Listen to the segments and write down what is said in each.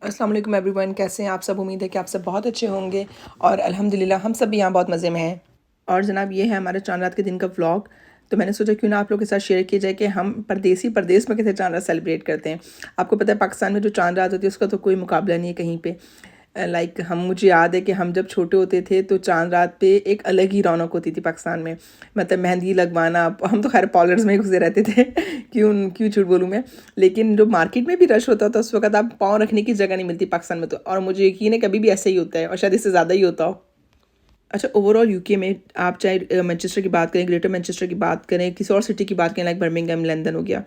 अस्सलाम वालेकुम एवरीवन, कैसे हैं आप सब। उम्मीद है कि आप सब बहुत अच्छे होंगे और अल्हम्दुलिल्लाह हम सब भी यहाँ बहुत मज़े में हैं। और जनाब ये है हमारे चांद रात के दिन का व्लॉग। तो मैंने सोचा क्यों ना आप लोगों के साथ शेयर किया जाए कि हम परदेश में कैसे चांद रात सेलिब्रेट करते हैं। आपको पता है पाकिस्तान में जो चांद रात होती है उसका तो कोई मुकाबला नहीं है कहीं पे। लाइक मुझे याद है कि हम जब छोटे होते थे तो चांद रात पे एक अलग ही रौनक होती थी पाकिस्तान में। मतलब मेहंदी लगवाना, हम तो खैर पार्लर्स में ही घुसे रहते थे क्यों क्यों झूठ बोलूँ मैं। लेकिन जो मार्केट में भी रश होता था उस वक्त आप पाँव रखने की जगह नहीं मिलती पाकिस्तान में तो, और मुझे यकीन है कभी भी ऐसा ही होता है और शायद इससे ज़्यादा ही होता हो। अच्छा, ओवरऑल यूके में आप चाहे मैनचेस्टर की बात करें, ग्रेटर मैनचेस्टर की बात करें, किसी और सिटी की बात करें, लाइक बर्मिंघम, लंदन हो गया,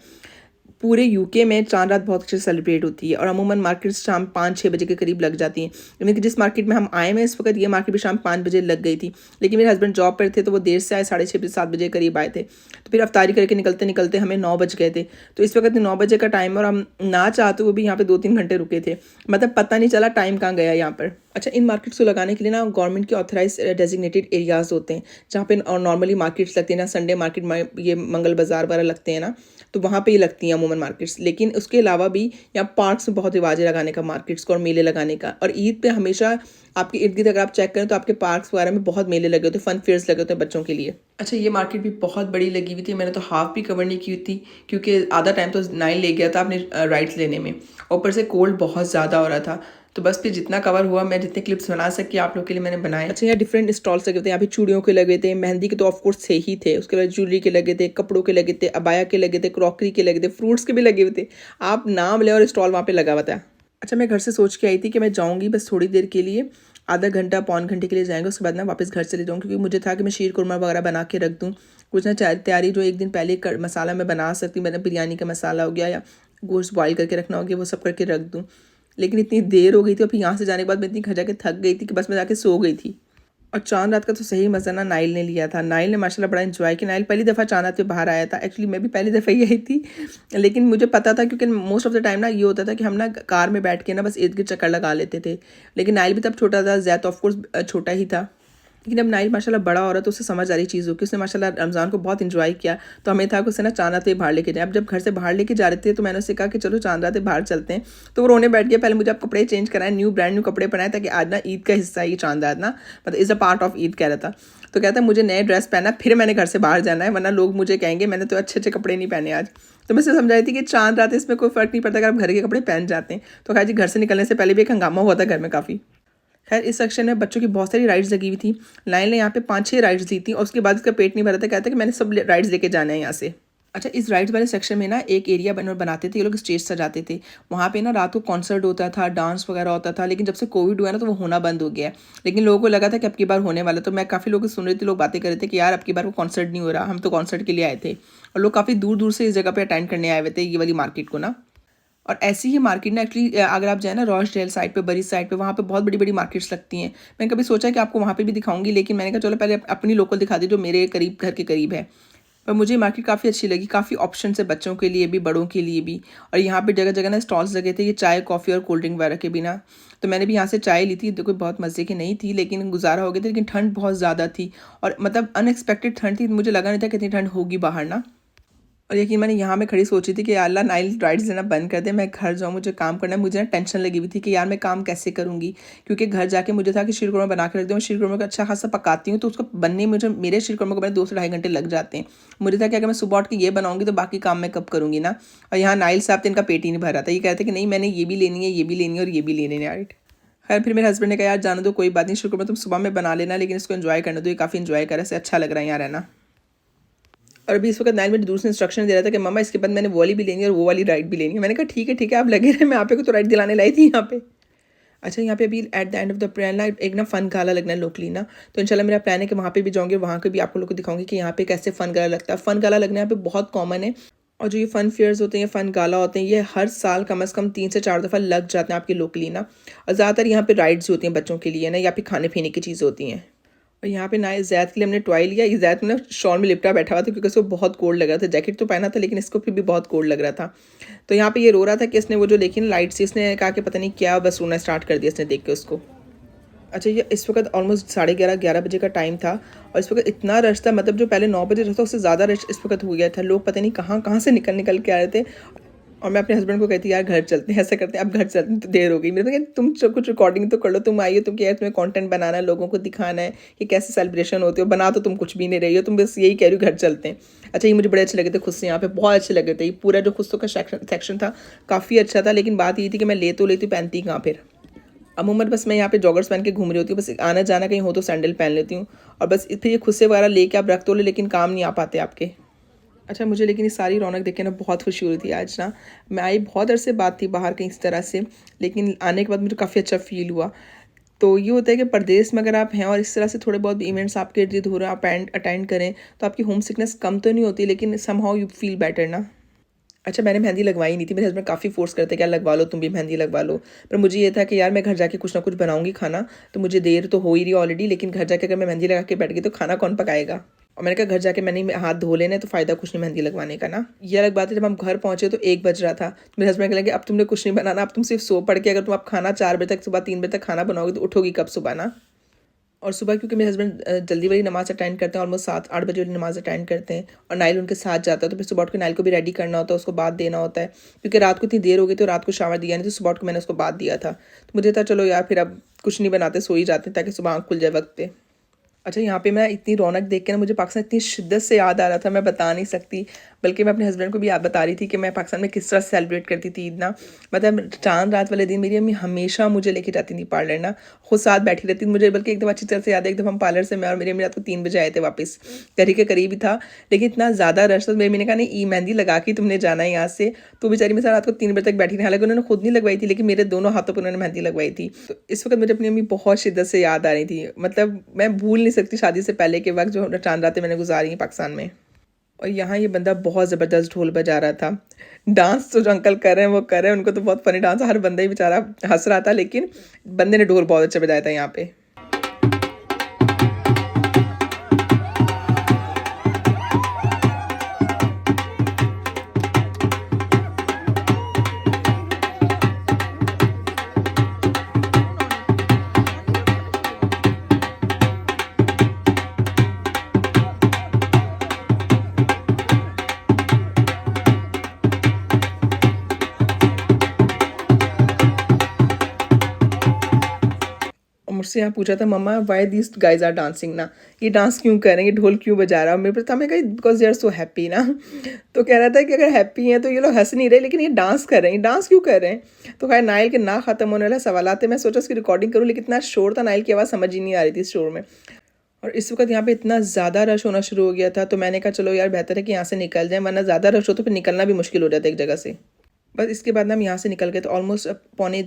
पूरे यूके में चांद रात बहुत अच्छे से सेलिब्रेट होती है। और अमूमन मार्केट्स शाम 5-6 बजे के करीब लग जाती हैं। यानी कि जिस मार्केट में हम आए हैं इस वक्त, ये मार्केट भी शाम 5 बजे लग गई थी। लेकिन मेरे हस्बैंड जॉब पर थे तो वो देर से आए, 6:30 बजे 7 बजे करीब आए थे। तो फिर अफ्तारी करके निकलते निकलते हमें 9 बज गए थे। तो इस वक्त 9 बजे का टाइम और हम ना चाहते हुए भी यहाँ पे 2-3 घंटे रुके थे। मतलब पता नहीं चला टाइम कहाँ गया यहाँ पर। अच्छा, इन मार्केट्स को लगाने के लिए ना गवर्नमेंट के ऑथराइज डेजिग्नेटेड एरियाज़ होते हैं जहाँ पे नॉर्मली मार्केट्स लगती हैं ना। संडे मार्केट, ये मंगल बाज़ार वगैरह लगते हैं ना, तो वहाँ पे ही लगती हैं अमूमन मार्केट्स। लेकिन उसके अलावा भी यहाँ पार्क्स में बहुत रिवाज है लगाने का मार्केट्स को और मेले लगाने का। और ईद पे हमेशा आपके इर्द गिर्द अगर आप चेक करें तो आपके पार्क्स वगैरह में बहुत मेले लगे होते हैं, फन फेयर्स लगे होते हैं बच्चों के लिए। अच्छा, ये मार्केट भी बहुत बड़ी लगी हुई थी। मैंने तो हाफ भी कवर नहीं की थी क्योंकि आधा टाइम तो नाइल ले गया था अपने राइड्स लेने में। ऊपर से कोल्ड बहुत ज़्यादा हो रहा था। तो बस फिर जितना कवर हुआ, मैं जितने क्लिप्स बना सकी आप लोग के लिए मैंने बनाए। अच्छा, यहाँ डिफरेंट स्टॉल्स लगे थे। यहाँ पे चूड़ियों के लगे थे, मेहंदी के तो ऑफकोर्स थे ही थे, उसके बाद ज्वेलरी के लगे थे, कपड़ों के लगे थे, अबाया के लगे थे, क्रॉकरी के लगे थे, फ्रूट्स के भी लगे हुए थे। आप नाम ले और स्टॉल वहाँ पे लगा हुआ था। अच्छा, मैं घर से सोच के आई थी कि मैं जाऊँगी बस थोड़ी देर के लिए, आधा घंटा पौन घंटे के लिए जाएंगे, उसके बाद ना वापस घर चले जाऊँ, क्योंकि मुझे था कि मैं शीर कुरमा वगैरह बना के रख दूँ। कुछ ना तैयारी जो एक दिन पहले मसाला मैं बना सकती हूँ, मैंने बिरयानी का मसाला हो गया या गोश्त बॉयल करके रखना हो गया, वो सब करके रख दूँ। लेकिन इतनी देर हो गई थी और फिर यहाँ से जाने के बाद मैं इतनी घर जाके थक गई थी कि बस मैं जाके सो गई थी। और चांद रात का तो सही मज़ा ना नाइल ने लिया था। नाइल ने माशाल्लाह बड़ा एंजॉय किया। नाइल पहली दफ़ा चांद रात पे बाहर आया था। एक्चुअली मैं भी पहली दफ़ा ही आई थी, लेकिन मुझे पता था क्योंकि मोस्ट ऑफ द टाइम ना ये होता था कि हम ना कार में बैठ के ना बस इर्द गिर्द चक्कर लगा लेते थे। लेकिन नाइल भी तब छोटा था, ज़ैद ऑफ कोर्स छोटा ही था। लेकिन अब नाइल माशाल्लाह बड़ा हो रहा है तो उसे समझ आ रही चीज़ हो कि उसने माशाल्लाह रमज़ान को बहुत इंजॉय किया। तो हमें था कि उसे ना चांद रात पे बाहर लेके जाए। अब जब घर से बाहर लेके जा रहे थे तो मैंने उससे कहा कि चलो चांद रात पे बाहर चलते हैं। तो वो रोने बैठ गया। पहले मुझे आप कपड़े चेंज कराएं, ब्रांड न्यू कपड़े पहनाए, ताकि आज ना ईद का हिस्सा है ये चांद रात ना, मतलब is a part of Eid कह रहा था। तो कहता है मुझे नए ड्रेस पहना फिर मैंने घर से बाहर जाना है, वरना लोग मुझे कहेंगे मैंने तो अच्छे अच्छे कपड़े नहीं पहने आज। तो मैं उसे समझाई थी कि चांद रात इसमें कोई फ़र्क नहीं पड़ता अगर आप घर के कपड़े पहन जाते हैं। तो कहा जी घर से निकलने से पहले भी एक हंगामा हुआ था घर में काफ़ी। खैर, इस सेक्शन में बच्चों की बहुत सारी राइड्स लगी हुई थी। लाइन ने यहाँ पे 5-6 राइड्स ली थी और उसके बाद इसका पेट नहीं भरा था। कहता है कि मैंने सब राइड्स लेके जाना है यहाँ से। अच्छा, इस राइड्स वाले सेक्शन में ना एक एरिया बनाते थे ये लोग, स्टेज सजाते थे। वहाँ पे ना रात को कॉन्सर्ट होता था, डांस वगैरह होता था। लेकिन जब से कोविड हुआ ना तो वो होना बंद हो गया है। लेकिन लोगों को लगा था कि अब की बार होने वाला। तो मैं काफ़ी लोग सुन रही थी, लोग बातें कर रहे थे कि यार अब की बार वो कॉन्सर्ट नहीं हो रहा, हम तो कॉन्सर्ट के लिए आए थे। और लोग काफ़ी दूर दूर से इस जगह पे अटेंड करने आए हुए थे ये वाली मार्केट को ना। और ऐसी ही मार्केट ना एक्चुअली अगर आप जाए ना रॉचडेल साइड पे, बरी साइड पे, वहाँ पे बहुत बड़ी बड़ी मार्केट्स लगती हैं। मैंने कभी सोचा कि आपको वहाँ पे भी दिखाऊंगी, लेकिन मैंने कहा चलो पहले अपनी लोकल दिखा दी जो मेरे करीब घर के करीब है। पर मुझे मार्केट काफ़ी अच्छी लगी। काफ़ी ऑप्शन है बच्चों के लिए भी, बड़ों के लिए भी। और यहाँ पे जगह जगह ना स्टॉल्स लगे थे ये चाय कॉफ़ी और कोल्ड ड्रिंक वगैरह के भी ना। तो मैंने भी यहाँ से चाय ली थी, तो कोई बहुत मज़े की नहीं थी लेकिन गुजारा हो गया था। लेकिन ठंड बहुत ज़्यादा थी और मतलब अनएक्सपेक्टेड ठंड थी। मुझे लगा नहीं था कितनी ठंड होगी बाहर ना। और यकीन मैंने यहाँ मैं खड़ी सोची थी कि यार अल्लाह नाइल राइड्स लेना बंद कर दे, मैं घर जाऊँ, मुझे काम करना है। मुझे ना टेंशन लगी हुई थी कि यार मैं काम कैसे करूँगी, क्योंकि घर जाके मुझे था कि शीरकुरमा बना के रख दूँ। मैं शीरकुरमा को अच्छा खासा पकाती हूँ तो उसको बनने में मुझे, मेरे शीरकुरमा को मैंने 2 से ढाई घंटे लग जाते हैं। मुझे था कि अगर मैं सुबह उठ के ये बनाऊँगी तो बाकी काम मैं कब करूँगी ना। और यहाँ नाइल साहब तो इनका पेट ही नहीं भर रहा था। ये कहते कि नहीं मैंने ये भी लेनी है, ये भी लेनी है और ये भी लेनी है राइट। खैर फिर मेरे हस्बैंड ने कहा यार जाने दो, कोई बात नहीं, शीरकुरमा तुम सुबह में बना लेना, लेकिन इसको एंजॉय करने दो, ये काफ़ी एंजॉय कर रहा है, अच्छा लग रहा है यहाँ रहना। और अभी इस वक्त 9 मिनट दूर से इंस्ट्रक्शन दे रहा था कि मम्मा इसके बाद मैंने वो वाली भी लेनी है और वो वाली राइड भी लेनी है। मैंने कहा ठीक है आप लगे रहे, मैं आप को तो राइड दिलाने लाई थी यहाँ पे। अच्छा, यहाँ पे अभी at the end of the plan ना एक ना फ़न गाला लगना है लोकली ना। तो इंशाल्लाह मेरा प्लान है कि वहाँ पे भी जाऊँगी, वहाँ के भी आप लोगों को दिखाऊंगी कि यहाँ पे कैसे फ़न गाला लगता है। फ़न गाला लगना यहाँ पे बहुत कॉमन है। और जो ये फ़न फेयर्स होते हैं, फ़न गाला होते हैं, ये हर साल कम से कम 3 से 4 दफ़ा लग जाते हैं आपके लोकली ना। और ज़्यादातर यहाँ पे राइड्स होती हैं बच्चों के लिए ना, या फिर खाने पीने की चीज़ होती हैं। और यहाँ पे ना ज़ैद के लिए हमने टॉय लिया। ये ज़ैद ना शॉल में लिपटा बैठा हुआ था क्योंकि उसको बहुत कोल्ड लग रहा था। जैकेट तो पहना था लेकिन इसको फिर भी बहुत कोल्ड लग रहा था। तो यहाँ पे ये रो रहा था कि इसने वो जो देखी ना लाइट से, इसने कहा कि पता नहीं क्या, बस रोना स्टार्ट कर दिया इसने देख के उसको। अच्छा, ये इस वक्त ऑलमोस्ट 11:30 बजे का टाइम था और इस वक्त इतना रश था, मतलब जो पहले 9 बजे रहता उससे ज़्यादा रश इस वक्त हो गया था। लोग पता नहीं कहाँ कहाँ से निकल निकल के आ रहे थे। और मैं अपने हस्बैंड को कहती यार घर चलते हैं, ऐसा करते हैं, अब घर चलते हैं, तो देर हो गई। मेरे तो तुम कुछ रिकॉर्डिंग तो कर लो, तुम आई हो, तुम क्या है, तुम्हें कंटेंट बनाना है, लोगों को दिखाना है कि कैसे सेलिब्रेशन होती हो, बना तो तुम कुछ भी नहीं रही हो, तुम बस यही कह रही हो घर चलते हैं। अच्छा, ये मुझे बड़े अच्छे लगे थे खुद से, यहाँ पे बहुत अच्छे लगे थे। ये पूरा जो खुद का सेक्शन था काफ़ी अच्छा था, लेकिन बात ये थी कि मैं ले तो लेती, पहनती कहाँ फिर। अमूमन बस मैं यहाँ पे जॉगर्स पहन के घूम रही होती हूँ, बस आना जाना कहीं हो तो सैंडल पहन लेती हूँ, और बस फिर ये खुद से वगैरह लेके आप रख तो ले, लेकिन काम नहीं आ पाते आपके। अच्छा, मुझे लेकिन ये सारी रौनक देख के ना बहुत खुशी हो रही थी आज ना। मैं आई बहुत अरसे बाद थी बाहर कहीं इस तरह से, लेकिन आने के बाद मुझे काफ़ी अच्छा फ़ील हुआ। तो ये होता है कि परदेश में अगर आप हैं और इस तरह से थोड़े बहुत इवेंट्स आपके इर्द गिर्द हो रहे हैं, आप अटेंड करें, तो आपकी होम सिकनेस कम तो नहीं होती, लेकिन समहाउ यू फील बेटर ना। अच्छा, मैंने मेहंदी लगवाई नहीं थी, मेरे हस्बैंड काफ़ी फोर्स करते क्या लगवा लो, तुम भी मेहंदी लगवा लो। पर मुझे ये था कि यार मैं घर जाके कुछ ना कुछ बनाऊंगी खाना, तो मुझे देर तो हो ही रही ऑलरेडी, लेकिन घर जाके अगर मैं मेहंदी लगा के बैठ गई तो खाना कौन पकाएगा। और मैंने कहा घर जाके मैंने हाथ धो लेने, तो फ़ायदा कुछ नहीं मेहंदी लगवाने का ना। ये अलग बात है, जब हम घर पहुंचे तो 1 बज रहा था, तो मेरे हस्बैंड कहेंगे अब तुमने कुछ नहीं बनाना, अब तुम सिर्फ सो पड़ के, अगर तुम आप खाना 4 बजे तक, सुबह 3 बजे तक खाना बनाओगे तो उठोगी कब सुबह ना। और सुबह क्योंकि मेरे हस्बैंड जल्दी वाली नमाज़ अटेंड करते हैं, ऑलमोस्ट 7-8 बजे वाली नमाज़ अटेंड करते हैं, और नाइल उनके साथ जाता है, तो फिर सुबह उठ के नाइल को भी रेडी करना होता है, उसको बात देना होता है, क्योंकि रात को इतनी देर हो गई तो रात को शावर दिया नहीं, तो सुबह उठ के मैंने उसको बात दिया था। तो मुझे था चलो यार फिर अब कुछ नहीं बनाते, सो ही जाते हैं ताकि सुबह आँख खुल जाए वक्त पे। अच्छा, यहाँ पे मैं इतनी रौनक देख के ना मुझे पाकिस्तान इतनी शिद्दत से याद आ रहा था, मैं बता नहीं सकती। बल्कि मैं अपने हस्बैंड को भी याद बता रही थी कि मैं पाकिस्तान में किस तरह से सेलिब्रेट करती थी ईद ना। मतलब चांद रात वाले दिन मेरी अम्मी हमेशा मुझे लेके जाती थी पार्लर ना, खुद साथ बैठी रहती थी। मुझे बल्कि एकदम अच्छी तरह से याद है, एकदम हम पार्लर से मैं और मेरी अम्मी रात को 3 बजे आए थे वापस, घर ही के करीब ही था, लेकिन इतना ज़्यादा रश था। मेरी अम्मी ने कहा नहीं, मेहंदी लगा के तुमने जाना है यहाँ से। तो बेचारी मेरे साथ रात को 3 बजे तक बैठी रही, हालांकि उन्होंने खुद नहीं लगवाई थी, लेकिन मेरे दोनों हाथों पर उन्होंने मेहंदी लगवाई थी। तो इस वक्त मुझे अपनी अम्मी बहुत शिद्दत से याद आ रही थी। मतलब मैं भूल नहीं सकती शादी से पहले के वक्त जो चांद रातें मैंने गुजारी हैं पाकिस्तान में। और यहाँ ये बंदा बहुत ज़बरदस्त ढोल बजा रहा था। डांस तो जो अंकल कर रहे हैं वो कर रहे हैं, उनको तो बहुत फनी डांस, हर बंदा ही बेचारा हंस रहा था, लेकिन बंदे ने ढोल बहुत अच्छा बजाया था यहाँ पे। और मुझसे यहाँ पूछा था mamma why this guys are dancing ना, ये डांस क्यों कर रहे हैं, ये ढोल क्यों बजा रहा है। मेरे पर था, मैं कही because they are so happy ना। तो कह रहा था कि अगर हैप्पी हैं तो ये लोग हंस नहीं रहे, लेकिन ये डांस कर रहे हैं, डांस क्यों कर रहे हैं। तो खैर नाइल के ना ख़त्म होने वाला सवाल आते, मैं सोचा उसकी रिकॉर्डिंग करूँ, लेकिन इतना शोर था, नाइल की आवाज़ समझ ही नहीं आ रही थी इस शोर में। और इस वक्त यहाँ पे इतना ज़्यादा रश होना शुरू हो गया था, तो मैंने कहा चलो यार बेहतर है कि यहाँ से निकल जाए, वरना ज़्यादा रश हो तो फिर निकलना भी मुश्किल हो जाता है एक जगह से। बस इसके बाद ना हम यहाँ से निकल गए, तो ऑलमोस्ट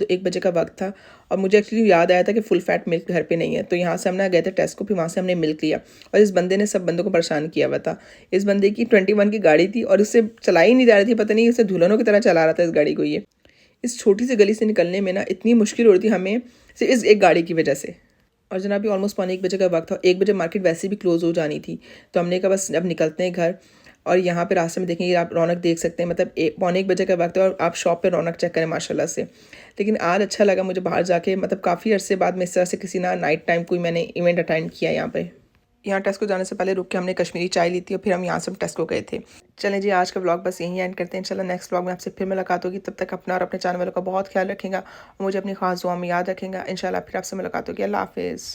1 बजे का वक्त था, और मुझे एक्चुअली याद आया था कि फुल फैट मिल्क घर पे नहीं है, तो यहाँ से हम ना गए थे टेस्को, फिर वहाँ से हमने मिल्क लिया। और इस बंदे ने सब बंदों को परेशान किया हुआ था। इस बंदे की 21 की गाड़ी थी, और इससे चलाई नहीं जा रही थी, पता नहीं इसे दुल्हनों की तरह चला रहा था इस गाड़ी को। ये इस छोटी सी गली से निकलने में ना इतनी मुश्किल हो रही थी हमें, सिर्फ इस एक गाड़ी की वजह से। और जनाब ये ऑलमोस्ट 1 बजे का वक्त था, 1 बजे मार्केट वैसे भी क्लोज़ हो जानी थी, तो हमने कहा बस अब निकलते हैं घर। और यहाँ पे रास्ते में देखेंगे आप रौनक देख सकते हैं, मतलब 1 बजे का वक्त है और आप शॉप पे रौनक चेक करें माशाल्लाह से। लेकिन आज अच्छा लगा मुझे बाहर जाके, मतलब काफ़ी अरसे बाद में इस तरह से किसी ना नाइट टाइम कोई मैंने इवेंट अटेंड किया यहाँ पे। यहाँ टेस्को जाने से पहले रुक के हमने कश्मीरी चाय ली थी, और फिर हम यहाँ से टेस्को गए थे। चलें जी, आज का व्लॉग बस यहीं एंड करते हैं। इंशाल्लाह नेक्स्ट व्लॉग में आपसे फिर मुलाकात होगी। तब तक अपना और अपने चैनल वालों का बहुत ख्याल रखेगा, और मुझे अपनी खास दुआ में याद रखेगा। इंशाल्लाह फिर आपसे मुलाकात होगी। अल्लाह हाफिज़।